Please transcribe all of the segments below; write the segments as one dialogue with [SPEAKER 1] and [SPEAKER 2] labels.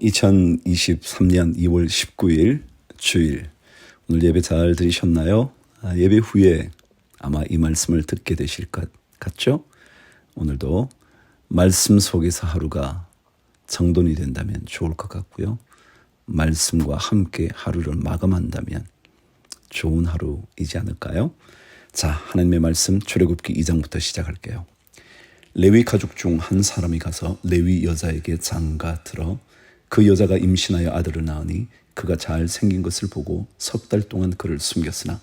[SPEAKER 1] 2023년 2월 19일 주일, 오늘 예배 잘 들으셨나요? 예배 후에 아마 이 말씀을 듣게 되실 것 같죠? 오늘도 말씀 속에서 하루가 정돈이 된다면 좋을 것 같고요. 말씀과 함께 하루를 마감한다면 좋은 하루이지 않을까요? 자, 하나님의 말씀 출애굽기 2장부터 시작할게요. 레위 가족 중 한 사람이 가서 레위 여자에게 장가 들어 그 여자가 임신하여 아들을 낳으니 그가 잘 생긴 것을 보고 석 달 동안 그를 숨겼으나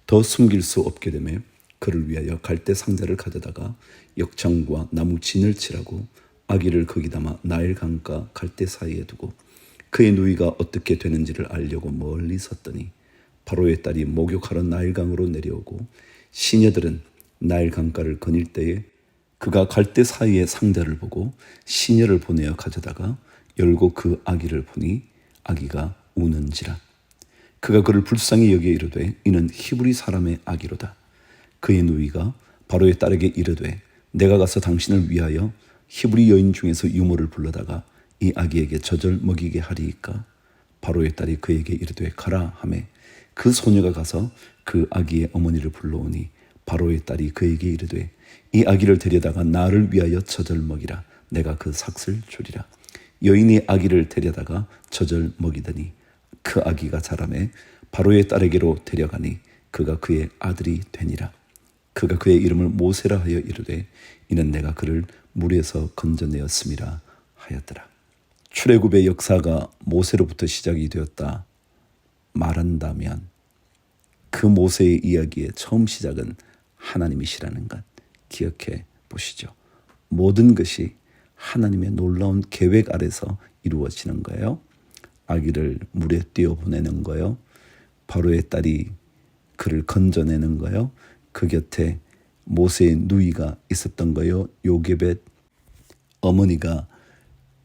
[SPEAKER 1] 더 숨길 수 없게 되매 그를 위하여 갈대 상자를 가져다가 역청과 나무 진을 칠하고 아기를 거기 담아 나일 강과 갈대 사이에 두고 그의 누이가 어떻게 되는지를 알려고 멀리 섰더니 바로의 딸이 목욕하러 나일 강으로 내려오고 시녀들은 나일 강가를 거닐 때에 그가 갈대 사이에 상자를 보고 시녀를 보내어 가져다가 열고 그 아기를 보니 아기가 우는지라. 그가 그를 불쌍히 여겨 이르되 이는 히브리 사람의 아기로다. 그의 누이가 바로의 딸에게 이르되 내가 가서 당신을 위하여 히브리 여인 중에서 유모를 불러다가 이 아기에게 젖을 먹이게 하리이까. 바로의 딸이 그에게 이르되 가라 하매 그 소녀가 가서 그 아기의 어머니를 불러오니 바로의 딸이 그에게 이르되 이 아기를 데려다가 나를 위하여 젖을 먹이라. 내가 그 삭을 주리라. 여인이 아기를 데려다가 젖을 먹이더니 그 아기가 자라매 바로의 딸에게로 데려가니 그가 그의 아들이 되니라. 그가 그의 이름을 모세라 하여 이르되 이는 내가 그를 물에서 건져내었음이라 하였더라. 출애굽의 역사가 모세로부터 시작이 되었다 말한다면 그 모세의 이야기의 처음 시작은 하나님이시라는 것 기억해 보시죠. 모든 것이 하나님의 놀라운 계획 아래서 이루어지는 거예요. 아기를 물에 띄어보내는 거예요. 바로의 딸이 그를 건져내는 거예요. 그 곁에 모세의 누이가 있었던 거예요. 요게벳 어머니가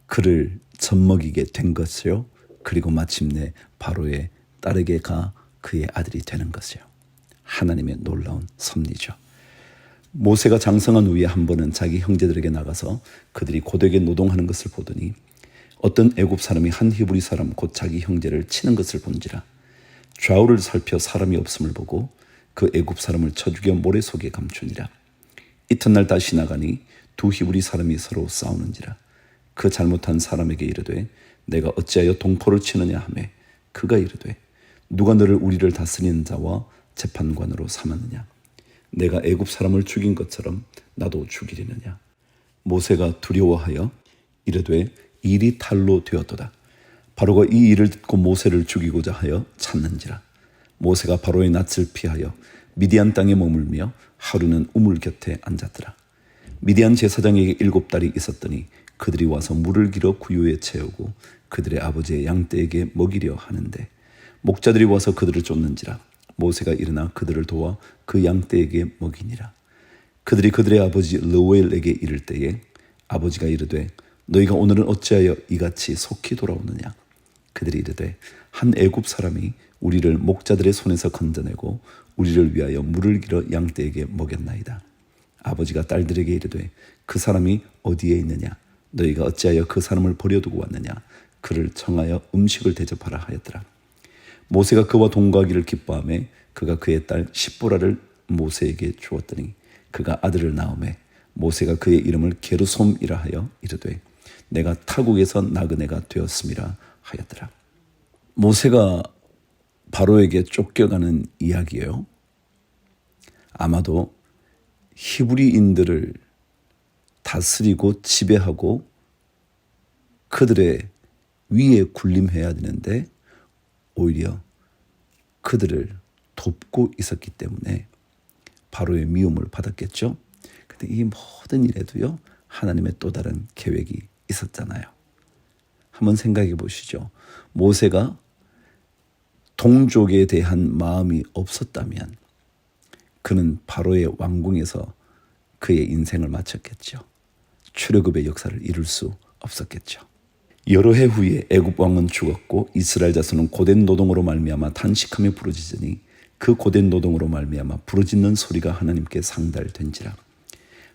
[SPEAKER 1] 그를 젖먹이게 된 것이요. 그리고 마침내 바로의 딸에게 가 그의 아들이 되는 것이요. 하나님의 놀라운 섭리죠. 모세가 장성한 후에 한 번은 자기 형제들에게 나가서 그들이 고되게 노동하는 것을 보더니 어떤 애굽 사람이 한 히브리 사람 곧 자기 형제를 치는 것을 본지라. 좌우를 살펴 사람이 없음을 보고 그 애굽 사람을 쳐 죽여 모래 속에 감추니라. 이튿날 다시 나가니 두 히브리 사람이 서로 싸우는지라. 그 잘못한 사람에게 이르되 내가 어찌하여 동포를 치느냐 하매 그가 이르되 누가 너를 우리를 다스리는 자와 재판관으로 삼았느냐. 내가 애굽 사람을 죽인 것처럼 나도 죽이려느냐. 모세가 두려워하여 이르되 일이 탈로 되었도다. 바로가 이 일을 듣고 모세를 죽이고자 하여 찾는지라. 모세가 바로의 낯을 피하여 미디안 땅에 머물며 하루는 우물 곁에 앉았더라. 미디안 제사장에게 7달이 있었더니 그들이 와서 물을 길어 구유에 채우고 그들의 아버지의 양떼에게 먹이려 하는데 목자들이 와서 그들을 쫓는지라. 모세가 일어나 그들을 도와 그 양떼에게 먹이니라. 그들이 그들의 아버지 르우엘에게 이를 때에 아버지가 이르되 너희가 오늘은 어찌하여 이같이 속히 돌아오느냐. 그들이 이르되 한 애굽 사람이 우리를 목자들의 손에서 건져내고 우리를 위하여 물을 길어 양떼에게 먹였나이다. 아버지가 딸들에게 이르되 그 사람이 어디에 있느냐. 너희가 어찌하여 그 사람을 버려두고 왔느냐. 그를 청하여 음식을 대접하라 하였더라. 모세가 그와 동거하기를 기뻐하며 그가 그의 딸 십보라를 모세에게 주었더니 그가 아들을 낳으매 모세가 그의 이름을 게르솜이라 하여 이르되 내가 타국에서 나그네가 되었음이라 하였더라. 모세가 바로에게 쫓겨가는 이야기예요. 아마도 히브리인들을 다스리고 지배하고 그들의 위에 군림해야 되는데 오히려 그들을 돕고 있었기 때문에 바로의 미움을 받았겠죠. 근데 이 모든 일에도요 하나님의 또 다른 계획이 있었잖아요. 한번 생각해 보시죠. 모세가 동족에 대한 마음이 없었다면 그는 바로의 왕궁에서 그의 인생을 마쳤겠죠. 출애굽의 역사를 이룰 수 없었겠죠. 여러 해 후에 애굽 왕은 죽었고 이스라엘 자손은 고된 노동으로 말미암아 탄식하며 부르짖으니 그 고된 노동으로 말미암아 부르짖는 소리가 하나님께 상달된지라.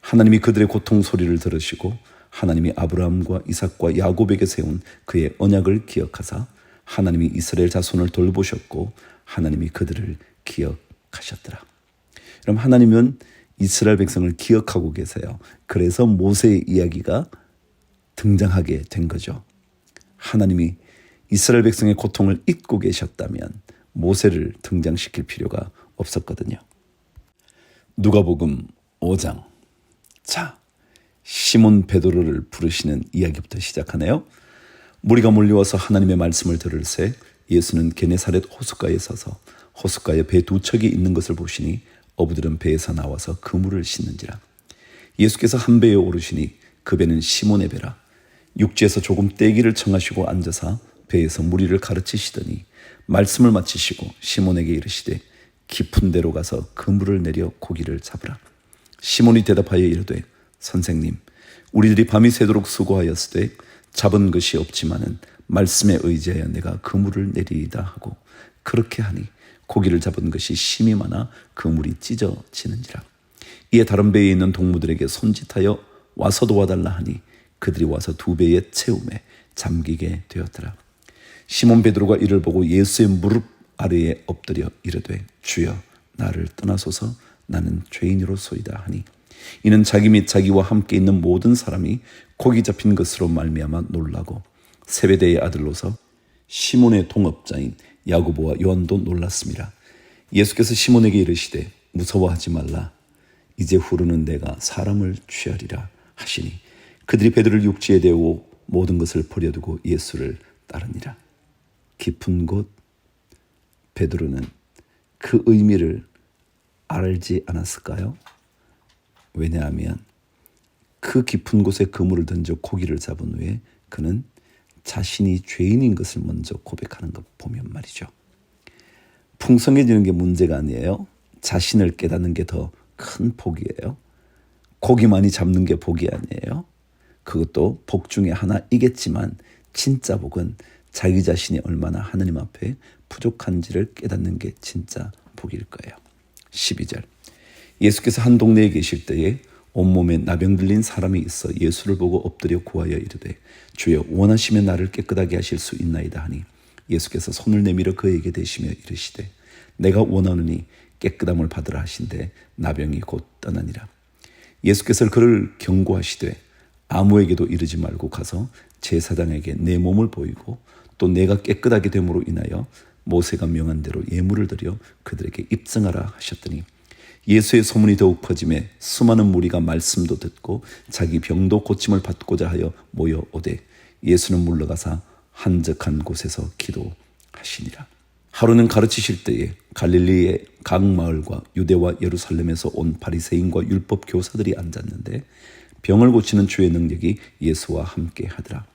[SPEAKER 1] 하나님이 그들의 고통 소리를 들으시고 하나님이 아브라함과 이삭과 야곱에게 세운 그의 언약을 기억하사 하나님이 이스라엘 자손을 돌보셨고 하나님이 그들을 기억하셨더라. 그럼 하나님은 이스라엘 백성을 기억하고 계세요. 그래서 모세의 이야기가 등장하게 된 거죠. 하나님이 이스라엘 백성의 고통을 잊고 계셨다면 모세를 등장시킬 필요가 없었거든요. 누가복음 5장. 자, 시몬 베드로를 부르시는 이야기부터 시작하네요. 무리가 몰려와서 하나님의 말씀을 들을새 예수는 게네사렛 호숫가에 서서 호숫가에 배 두 척이 있는 것을 보시니 어부들은 배에서 나와서 그물을 씻는지라. 예수께서 한 배에 오르시니 그 배는 시몬의 배라. 육지에서 조금 떼기를 청하시고 앉아서 배에서 무리를 가르치시더니 말씀을 마치시고 시몬에게 이르시되 깊은 데로 가서 그물을 내려 고기를 잡으라. 시몬이 대답하여 이르되 선생님, 우리들이 밤이 새도록 수고하였으되 잡은 것이 없지만은 말씀에 의지하여 내가 그물을 내리이다 하고 그렇게 하니 고기를 잡은 것이 심이 많아 그물이 찢어지는지라. 이에 다른 배에 있는 동무들에게 손짓하여 와서 도와달라 하니 그들이 와서 두 배에 채움에 잠기게 되었더라. 시몬 베드로가 이를 보고 예수의 무릎 아래에 엎드려 이르되 주여 나를 떠나소서 나는 죄인으로소이다 하니 이는 자기 및 자기와 함께 있는 모든 사람이 고기 잡힌 것으로 말미암아 놀라고 세베대의 아들로서 시몬의 동업자인 야고보와 요한도 놀랐습니다. 예수께서 시몬에게 이르시되 무서워하지 말라. 이제 후로는 내가 사람을 취하리라 하시니 그들이 베드로를 육지에 대고 모든 것을 버려두고 예수를 따르니라. 깊은 곳. 베드로는 그 의미를 알지 않았을까요? 왜냐하면 그 깊은 곳에 그물을 던져 고기를 잡은 후에 그는 자신이 죄인인 것을 먼저 고백하는 것 보면 말이죠. 풍성해지는 게 문제가 아니에요. 자신을 깨닫는 게 더 큰 복이에요. 고기 많이 잡는 게 복이 아니에요. 그것도 복 중에 하나이겠지만 진짜 복은 자기 자신이 얼마나 하느님 앞에 부족한지를 깨닫는 게 진짜 복일 거예요. 12절. 예수께서 한 동네에 계실 때에 온몸에 나병 들린 사람이 있어 예수를 보고 엎드려 구하여 이르되 주여 원하시면 나를 깨끗하게 하실 수 있나이다 하니 예수께서 손을 내밀어 그에게 대시며 이르시되 내가 원하노니 깨끗함을 받으라 하신대 나병이 곧 떠나니라. 예수께서 그를 경고하시되 아무에게도 이르지 말고 가서 제사장에게 내 몸을 보이고 또 내가 깨끗하게 됨으로 인하여 모세가 명한 대로 예물을 드려 그들에게 입증하라 하셨더니 예수의 소문이 더욱 퍼짐에 수많은 무리가 말씀도 듣고 자기 병도 고침을 받고자 하여 모여오되 예수는 물러가사 한적한 곳에서 기도하시니라. 하루는 가르치실 때에 갈릴리의 각 마을과 유대와 예루살렘에서 온 바리새인과 율법 교사들이 앉았는데 병을 고치는 주의 능력이 예수와 함께 하더라.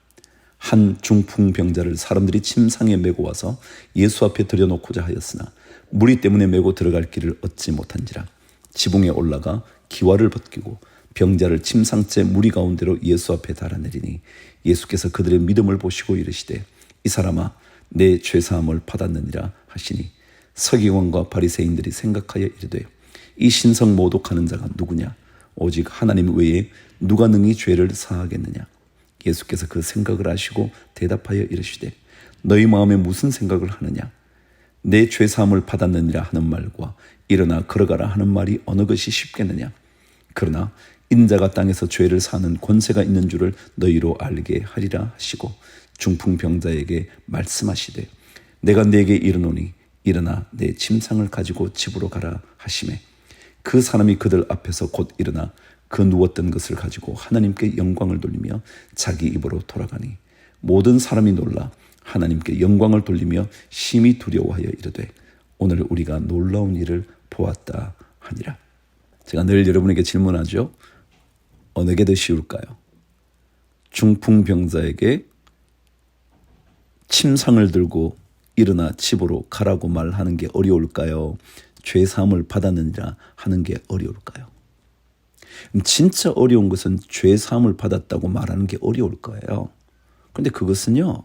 [SPEAKER 1] 한 중풍병자를 사람들이 침상에 메고 와서 예수 앞에 들여놓고자 하였으나 무리 때문에 메고 들어갈 길을 얻지 못한지라. 지붕에 올라가 기와를 벗기고 병자를 침상째 무리 가운데로 예수 앞에 달아내리니 예수께서 그들의 믿음을 보시고 이르시되 이 사람아 내 죄사함을 받았느니라 하시니 서기관과 바리새인들이 생각하여 이르되 이 신성 모독하는 자가 누구냐? 오직 하나님 외에 누가 능히 죄를 사하겠느냐? 예수께서 그 생각을 아시고 대답하여 이르시되 너희 마음에 무슨 생각을 하느냐? 내 죄사함을 받았느니라 하는 말과 일어나 걸어가라 하는 말이 어느 것이 쉽겠느냐? 그러나 인자가 땅에서 죄를 사는 권세가 있는 줄을 너희로 알게 하리라 하시고 중풍병자에게 말씀하시되 내가 네게 이르노니 일어나 내 침상을 가지고 집으로 가라 하시매 그 사람이 그들 앞에서 곧 일어나 그 누웠던 것을 가지고 하나님께 영광을 돌리며 자기 입으로 돌아가니 모든 사람이 놀라 하나님께 영광을 돌리며 심히 두려워하여 이르되 오늘 우리가 놀라운 일을 보았다 하니라. 제가 늘 여러분에게 질문하죠. 어느 게 더 쉬울까요? 중풍병자에게 침상을 들고 일어나 집으로 가라고 말하는 게 어려울까요? 죄사함을 받았느니라 하는 게 어려울까요? 진짜 어려운 것은 죄사함을 받았다고 말하는 게 어려울 거예요. 그런데 그것은요,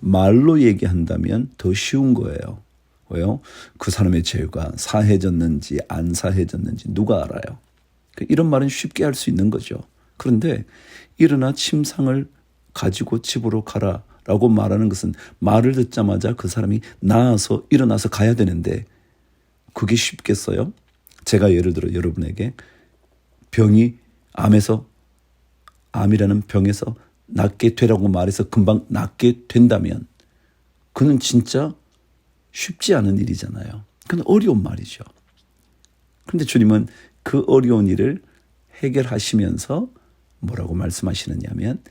[SPEAKER 1] 말로 얘기한다면 더 쉬운 거예요. 왜요? 그 사람의 죄가 사해졌는지 안 사해졌는지 누가 알아요? 이런 말은 쉽게 할 수 있는 거죠. 그런데 일어나 침상을 가지고 집으로 가라라고 말하는 것은 말을 듣자마자 그 사람이 나아서 일어나서 가야 되는데 그게 쉽겠어요? 제가 예를 들어 여러분에게 암이라는 병에서 낫게 되라고 말해서 금방 낫게 된다면 그는 진짜 쉽지 않은 일이잖아요. 그건 어려운 말이죠. 그런데 주님은 그 어려운 일을 해결하시면서 뭐라고 말씀하시느냐면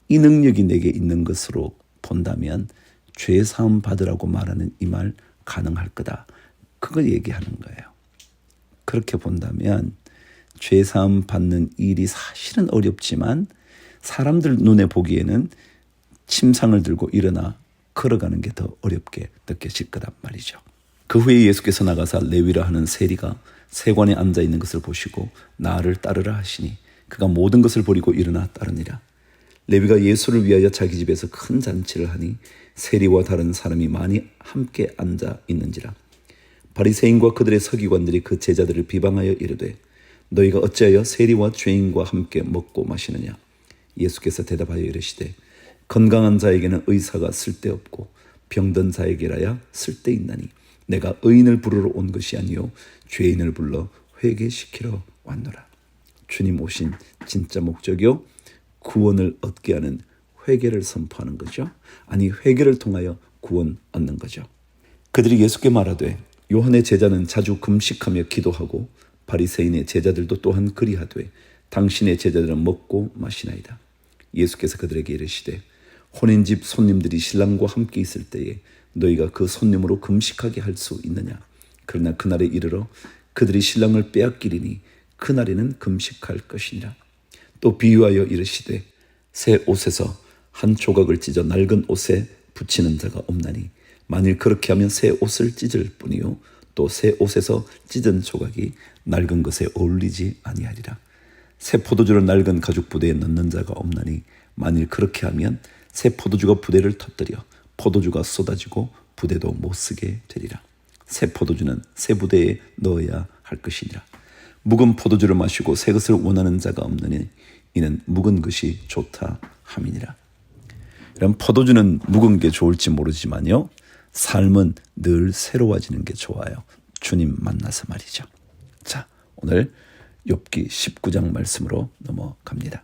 [SPEAKER 1] 이 능력이 내게 있는 것으로 본다면 죄 사함 받으라고 말하는 이 말 가능할 거다. 그걸 얘기하는 거예요. 그렇게 본다면 죄 사함 받는 일이 사실은 어렵지만 사람들 눈에 보기에는 침상을 들고 일어나 걸어가는 게 더 어렵게 느껴질 거란 말이죠. 그 후에 예수께서 나가사 레위라 하는 세리가 세관에 앉아 있는 것을 보시고 나를 따르라 하시니 그가 모든 것을 버리고 일어나 따르니라. 레위가 예수를 위하여 자기 집에서 큰 잔치를 하니 세리와 다른 사람이 많이 함께 앉아 있는지라. 바리새인과 그들의 서기관들이 그 제자들을 비방하여 이르되 너희가 어찌하여 세리와 죄인과 함께 먹고 마시느냐. 예수께서 대답하여 이르시되 건강한 자에게는 의사가 쓸데없고 병든 자에게라야 쓸데있나니 내가 의인을 부르러 온 것이 아니요 죄인을 불러 회개시키러 왔노라. 주님 오신 진짜 목적이요 구원을 얻게 하는 회개를 선포하는 거죠. 아니 회개를 통하여 구원 얻는 거죠. 그들이 예수께 말하되 요한의 제자는 자주 금식하며 기도하고 바리새인의 제자들도 또한 그리하되 당신의 제자들은 먹고 마시나이다. 예수께서 그들에게 이르시되 혼인집 손님들이 신랑과 함께 있을 때에 너희가 그 손님으로 금식하게 할 수 있느냐. 그러나 그날에 이르러 그들이 신랑을 빼앗기리니 그날에는 금식할 것이니라. 또 비유하여 이르시되 새 옷에서 한 조각을 찢어 낡은 옷에 붙이는 자가 없나니 만일 그렇게 하면 새 옷을 찢을 뿐이요 또 새 옷에서 찢은 조각이 낡은 것에 어울리지 아니하리라. 새 포도주를 낡은 가죽 부대에 넣는 자가 없나니 만일 그렇게 하면 새 포도주가 부대를 터뜨려 포도주가 쏟아지고 부대도 못 쓰게 되리라. 새 포도주는 새 부대에 넣어야 할 것이니라. 묵은 포도주를 마시고 새 것을 원하는 자가 없느니 이는 묵은 것이 좋다 함이니라. 이런 포도주는 묵은 게 좋을지 모르지만요. 삶은 늘 새로워지는 게 좋아요. 주님 만나서 말이죠. 자, 오늘 욥기 19장 말씀으로 넘어갑니다.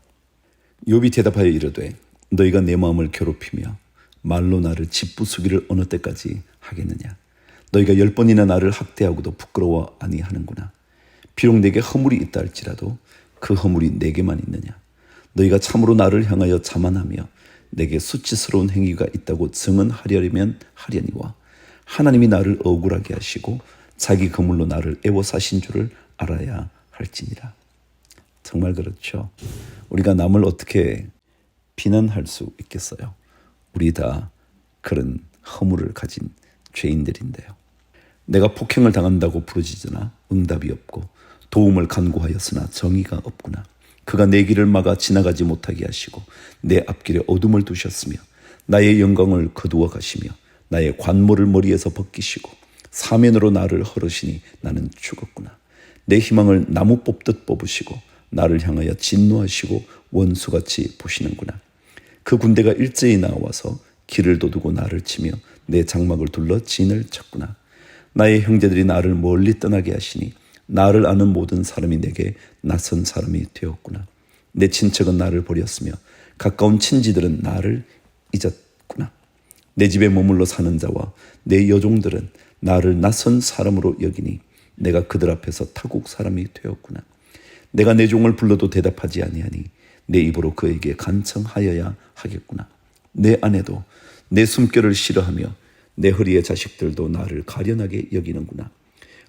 [SPEAKER 1] 욥이 대답하여 이르되 너희가 내 마음을 괴롭히며 말로 나를 짓부수기를 어느 때까지 하겠느냐. 너희가 10번이나 나를 학대하고도 부끄러워 아니하는구나. 비록 내게 허물이 있다 할지라도 그 허물이 내게만 있느냐. 너희가 참으로 나를 향하여 자만하며 내게 수치스러운 행위가 있다고 증언하려면 하려니와 하나님이 나를 억울하게 하시고 자기 그물로 나를 애워사신 줄을 알아야 할지니라. 정말 그렇죠. 우리가 남을 어떻게 비난할 수 있겠어요. 우리 다 그런 허물을 가진 죄인들인데요. 내가 폭행을 당한다고 부르짖으나 응답이 없고 도움을 간구하였으나 정의가 없구나. 그가 내 길을 막아 지나가지 못하게 하시고 내 앞길에 어둠을 두셨으며 나의 영광을 거두어 가시며 나의 관모를 머리에서 벗기시고 사면으로 나를 헐으시니 나는 죽었구나. 내 희망을 나무 뽑듯 뽑으시고 나를 향하여 진노하시고 원수같이 보시는구나. 그 군대가 일제히 나와서 길을 도두고 나를 치며 내 장막을 둘러 진을 쳤구나. 나의 형제들이 나를 멀리 떠나게 하시니 나를 아는 모든 사람이 내게 낯선 사람이 되었구나. 내 친척은 나를 버렸으며 가까운 친지들은 나를 잊었구나. 내 집에 머물러 사는 자와 내 여종들은 나를 낯선 사람으로 여기니 내가 그들 앞에서 타국 사람이 되었구나. 내가 내 종을 불러도 대답하지 아니하니 내 입으로 그에게 간청하여야 하겠구나. 내 아내도 내 숨결을 싫어하며 내 허리의 자식들도 나를 가련하게 여기는구나.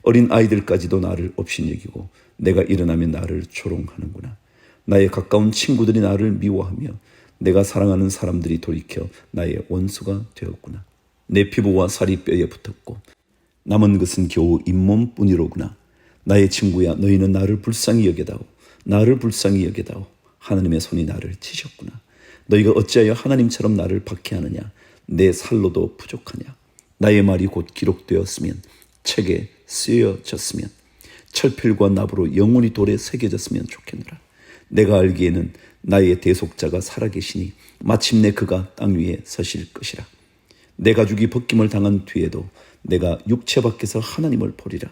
[SPEAKER 1] 어린 아이들까지도 나를 업신여기고 내가 일어나면 나를 조롱하는구나. 나의 가까운 친구들이 나를 미워하며 내가 사랑하는 사람들이 돌이켜 나의 원수가 되었구나. 내 피부와 살이 뼈에 붙었고 남은 것은 겨우 잇몸뿐이로구나. 나의 친구야, 너희는 나를 불쌍히 여겨다오. 나를 불쌍히 여겨다오. 하나님의 손이 나를 치셨구나. 너희가 어찌하여 하나님처럼 나를 박해하느냐. 내 살로도 부족하냐. 나의 말이 곧 기록되었으면 책에 쓰여졌으면 철필과 납으로 영원히 돌에 새겨졌으면 좋겠노라. 내가 알기에는 나의 대속자가 살아계시니 마침내 그가 땅 위에 서실 것이라. 내 가죽이 벗김을 당한 뒤에도 내가 육체 밖에서 하나님을 보리라.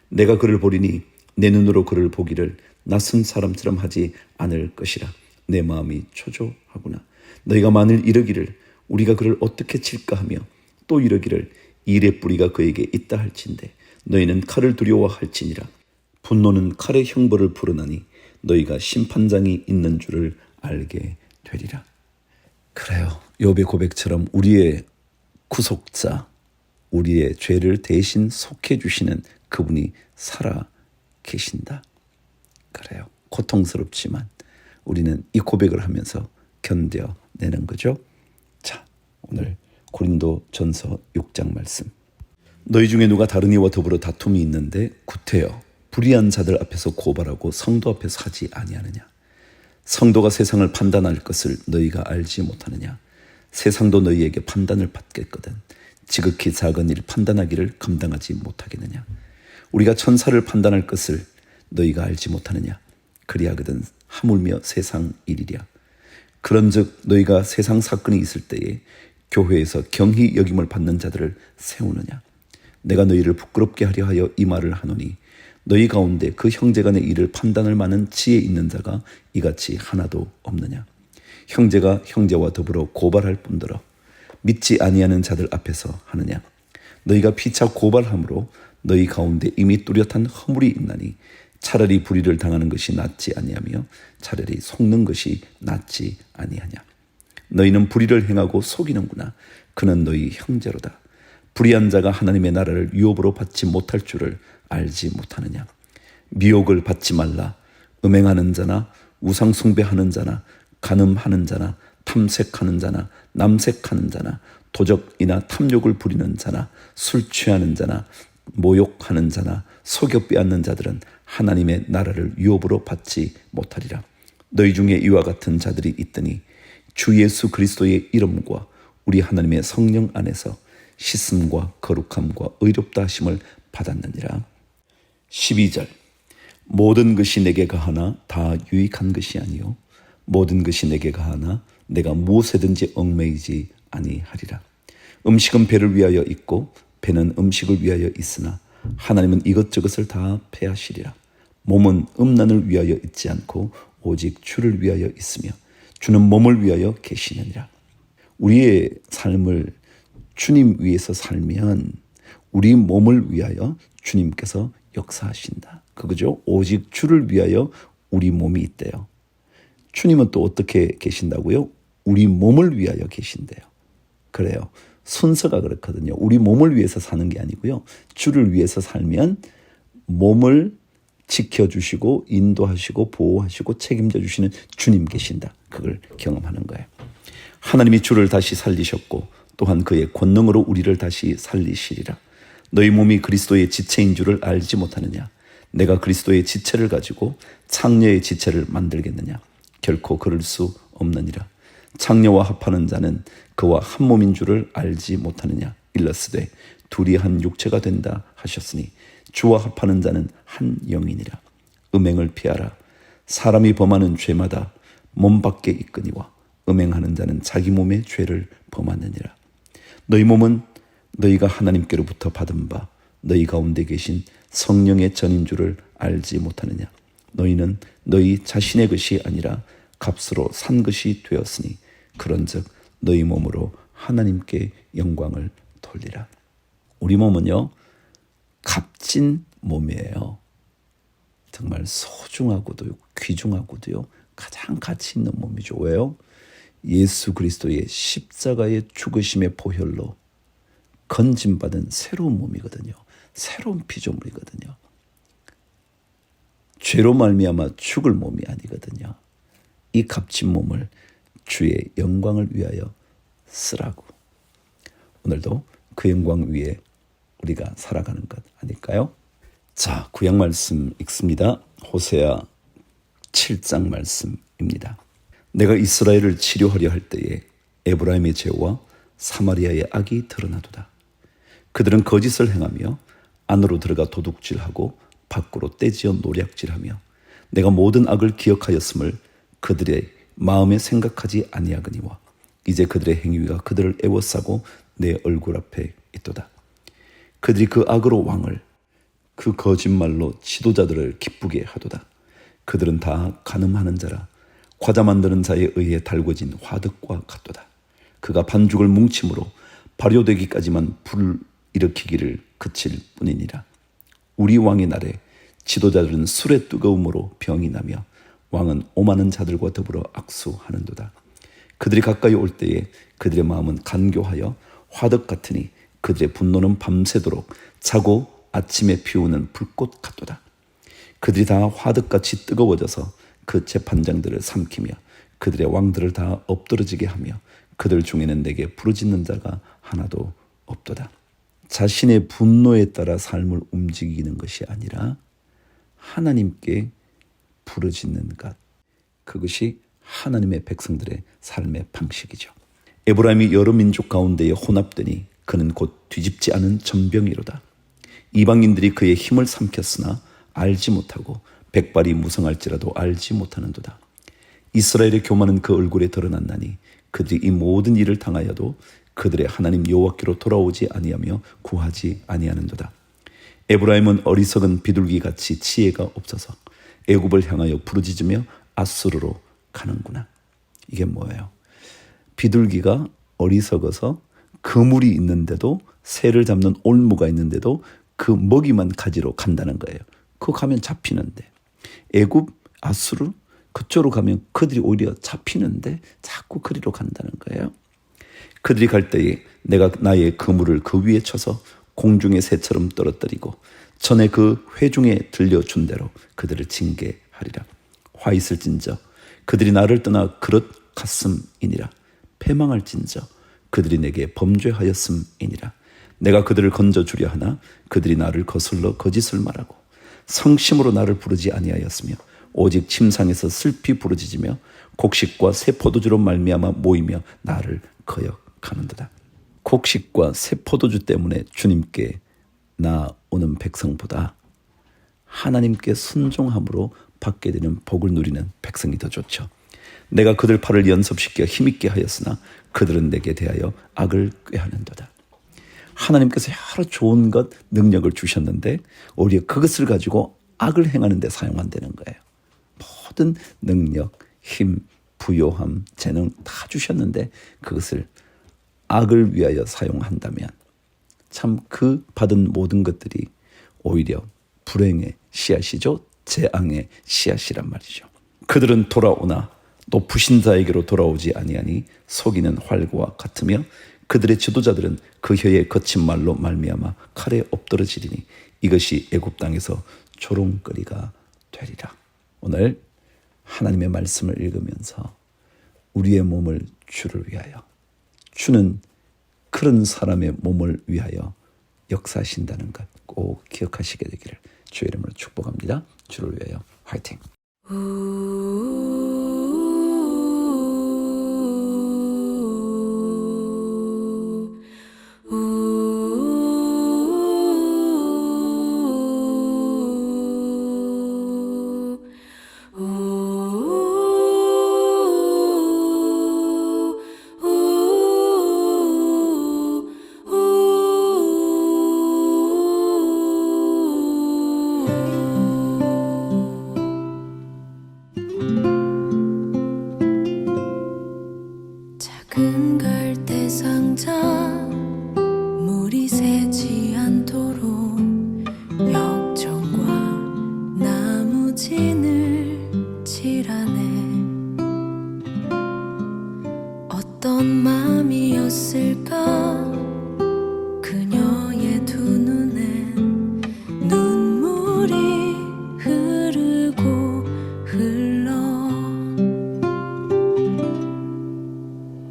[SPEAKER 1] 내가 그를 보리니 내 눈으로 그를 보기를 낯선 사람처럼 하지 않을 것이라. 내 마음이 초조하구나. 너희가 만일 이르기를 우리가 그를 어떻게 칠까 하며 또 이르기를 일의 뿌리가 그에게 있다 할진대 너희는 칼을 두려워할지니라. 분노는 칼의 형벌을 부르나니 너희가 심판장이 있는 줄을 알게 되리라. 그래요. 욥의 고백처럼 우리의 구속자, 우리의 죄를 대신 속해 주시는 그분이 살아 계신다. 그래요. 고통스럽지만 우리는 이 고백을 하면서 견뎌내는 거죠. 자, 오늘 고린도전서 6장 말씀. 너희 중에 누가 다른 이와 더불어 다툼이 있는데 구태여 불의한 자들 앞에서 고발하고 성도 앞에서 하지 아니하느냐. 성도가 세상을 판단할 것을 너희가 알지 못하느냐. 세상도 너희에게 판단을 받겠거든 지극히 작은 일 판단하기를 감당하지 못하겠느냐. 우리가 천사를 판단할 것을 너희가 알지 못하느냐. 그리하거든 하물며 세상 일이랴. 그런즉 너희가 세상 사건이 있을 때에 교회에서 경히 여김을 받는 자들을 세우느냐. 내가 너희를 부끄럽게 하려 하여 이 말을 하노니 너희 가운데 그 형제간의 일을 판단할 만한 지혜 있는 자가 이같이 하나도 없느냐. 형제가 형제와 더불어 고발할 뿐더러 믿지 아니하는 자들 앞에서 하느냐. 너희가 피차 고발함으로 너희 가운데 이미 뚜렷한 허물이 있나니 차라리 불의를 당하는 것이 낫지 아니하며 차라리 속는 것이 낫지 아니하냐. 너희는 불의를 행하고 속이는구나. 그는 너희 형제로다. 불의한 자가 하나님의 나라를 유업으로 받지 못할 줄을 알지 못하느냐. 미혹을 받지 말라. 음행하는 자나 우상 숭배하는 자나 간음하는 자나 탐색하는 자나 남색하는 자나 도적이나 탐욕을 부리는 자나 술 취하는 자나 모욕하는 자나 속여 빼앗는 자들은 하나님의 나라를 유업으로 받지 못하리라. 너희 중에 이와 같은 자들이 있더니 주 예수 그리스도의 이름과 우리 하나님의 성령 안에서 씻음과 거룩함과 의롭다 하심을 받았느니라. 12절. 모든 것이 내게 가하나 다 유익한 것이 아니요 모든 것이 내게 가하나 내가 무엇에든지 얽매이지 아니하리라. 음식은 배를 위하여 있고 배는 음식을 위하여 있으나 하나님은 이것저것을 다 패하시리라. 몸은 음란을 위하여 있지 않고 오직 주를 위하여 있으며 주는 몸을 위하여 계시느니라. 우리의 삶을 주님 위해서 살면 우리 몸을 위하여 주님께서 역사하신다. 그거죠. 오직 주를 위하여 우리 몸이 있대요. 주님은 또 어떻게 계신다고요? 우리 몸을 위하여 계신대요. 그래요. 순서가 그렇거든요. 우리 몸을 위해서 사는 게 아니고요. 주를 위해서 살면 몸을 지켜주시고 인도하시고 보호하시고 책임져 주시는 주님 계신다. 그걸 경험하는 거예요. 하나님이 주를 다시 살리셨고 또한 그의 권능으로 우리를 다시 살리시리라. 너희 몸이 그리스도의 지체인 줄을 알지 못하느냐. 내가 그리스도의 지체를 가지고 창녀의 지체를 만들겠느냐. 결코 그럴 수 없느니라. 창녀와 합하는 자는 그와 한 몸인 줄을 알지 못하느냐. 일러스되 둘이 한 육체가 된다 하셨으니 주와 합하는 자는 한 영이니라. 음행을 피하라. 사람이 범하는 죄마다 몸 밖에 있거니와 음행하는 자는 자기 몸의 죄를 범하느니라. 너희 몸은 너희가 하나님께로부터 받은 바 너희 가운데 계신 성령의 전인 줄을 알지 못하느냐. 너희는 너희 자신의 것이 아니라 값으로 산 것이 되었으니 그런즉 너희 몸으로 하나님께 영광을 돌리라. 우리 몸은요 값진 몸이에요. 정말 소중하고도 귀중하고도요 가장 가치 있는 몸이죠. 왜요? 예수 그리스도의 십자가의 죽으심의 보혈로 건짐받은 새로운 몸이거든요. 새로운 피조물이거든요. 죄로 말미암아 죽을 몸이 아니거든요. 이 값진 몸을 주의 영광을 위하여 쓰라고. 오늘도 그 영광 위에 우리가 살아가는 것 아닐까요? 자, 구약 말씀 읽습니다. 호세아 7장 말씀입니다. 내가 이스라엘을 치료하려 할 때에 에브라임의 죄와 사마리아의 악이 드러나도다. 그들은 거짓을 행하며 안으로 들어가 도둑질하고 밖으로 떼지어 노략질하며 내가 모든 악을 기억하였음을 그들의 마음에 생각하지 아니하거니와 이제 그들의 행위가 그들을 애워싸고 내 얼굴 앞에 있도다. 그들이 그 악으로 왕을 그 거짓말로 지도자들을 기쁘게 하도다. 그들은 다 간음하는 자라 과자 만드는 자에 의해 달궈진 화덕과 같도다. 그가 반죽을 뭉침으로 발효되기까지만 불 일으키기를 그칠 뿐이니라. 우리 왕의 날에 지도자들은 술의 뜨거움으로 병이 나며 왕은 오만한 자들과 더불어 악수하는도다. 그들이 가까이 올 때에 그들의 마음은 간교하여 화덕 같으니 그들의 분노는 밤새도록 자고 아침에 피우는 불꽃 같도다. 그들이 다 화덕같이 뜨거워져서 그 재판장들을 삼키며 그들의 왕들을 다 엎드러지게 하며 그들 중에는 내게 부르짖는 자가 하나도 없도다. 자신의 분노에 따라 삶을 움직이는 것이 아니라 하나님께 부르짖는 것, 그것이 하나님의 백성들의 삶의 방식이죠. 에브라임이 여러 민족 가운데에 혼합되니 그는 곧 뒤집지 않은 전병이로다. 이방인들이 그의 힘을 삼켰으나 알지 못하고 백발이 무성할지라도 알지 못하는도다. 이스라엘의 교만은 그 얼굴에 드러났나니 그들이 이 모든 일을 당하여도 그들의 하나님 여호와께로 돌아오지 아니하며 구하지 아니하는도다. 에브라임은 어리석은 비둘기같이 지혜가 없어서 애굽을 향하여 부르짖으며 아수르로 가는구나. 이게 뭐예요? 비둘기가 어리석어서 그물이 있는데도, 새를 잡는 올무가 있는데도 그 먹이만 가지러 간다는 거예요. 그거 가면 잡히는데, 애굽, 아수르 그쪽으로 가면 그들이 오히려 잡히는데 자꾸 그리로 간다는 거예요. 그들이 갈 때에 내가 나의 그물을 그 위에 쳐서 공중의 새처럼 떨어뜨리고 전에 그 회중에 들려준 대로 그들을 징계하리라. 화 있을진저 그들이 나를 떠나 그릇 갔음이니라. 패망할진저 그들이 내게 범죄하였음이니라. 내가 그들을 건져주려 하나 그들이 나를 거슬러 거짓을 말하고 성심으로 나를 부르지 아니하였으며 오직 침상에서 슬피 부르짖으며 곡식과 새 포도주로 말미암아 모이며 나를 거역하는도다. 곡식과 새 포도주 때문에 주님께 나오는 백성보다 하나님께 순종함으로 받게 되는 복을 누리는 백성이 더 좋죠. 내가 그들 팔을 연습시켜 힘있게 하였으나 그들은 내게 대하여 악을 꾀하는도다. 하나님께서 여러 좋은 것, 능력을 주셨는데 오히려 그것을 가지고 악을 행하는 데 사용한다는 거예요. 모든 능력, 힘, 부요함, 재능 다 주셨는데 그것을 악을 위하여 사용한다면 참 그 받은 모든 것들이 오히려 불행의 씨앗이죠. 재앙의 씨앗이란 말이죠. 그들은 돌아오나 높으신 자에게로 돌아오지 아니하니 속이는 활과 같으며 그들의 지도자들은 그 혀의 거친 말로 말미암아 칼에 엎드러지리니 이것이 애굽 땅에서 조롱거리가 되리라. 오늘 하나님의 말씀을 읽으면서 우리의 몸을 주를 위하여, 주는 그런 사람의 몸을 위하여 역사하신다는 것 꼭 기억하시게 되기를 주의 이름으로 축복합니다. 주를 위하여 화이팅!
[SPEAKER 2] 작은 갈대 상자 물이 새지 않도록 역청과 나무진을 칠하네. 어떤 맘이었을까 그녀의 두 눈엔 눈물이 흐르고 흘러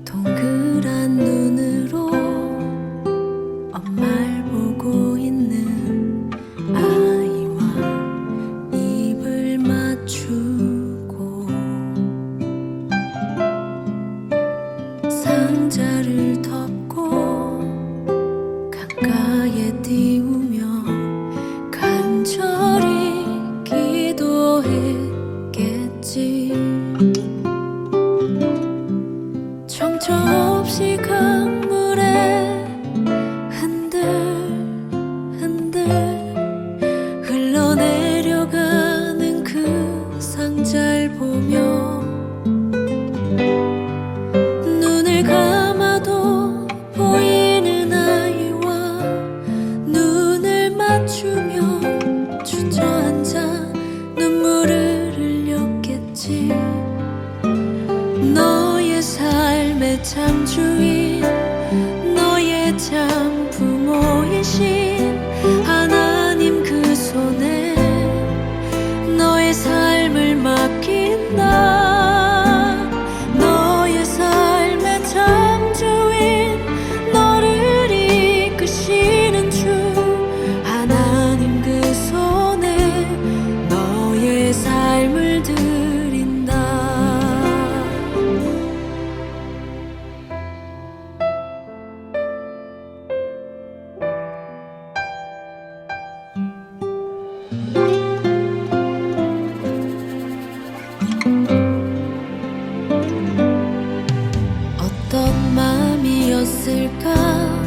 [SPEAKER 2] 동그란 눈으로 엄마를 보고 있는 아이와 입을 맞추고 상자를 덮고 있을까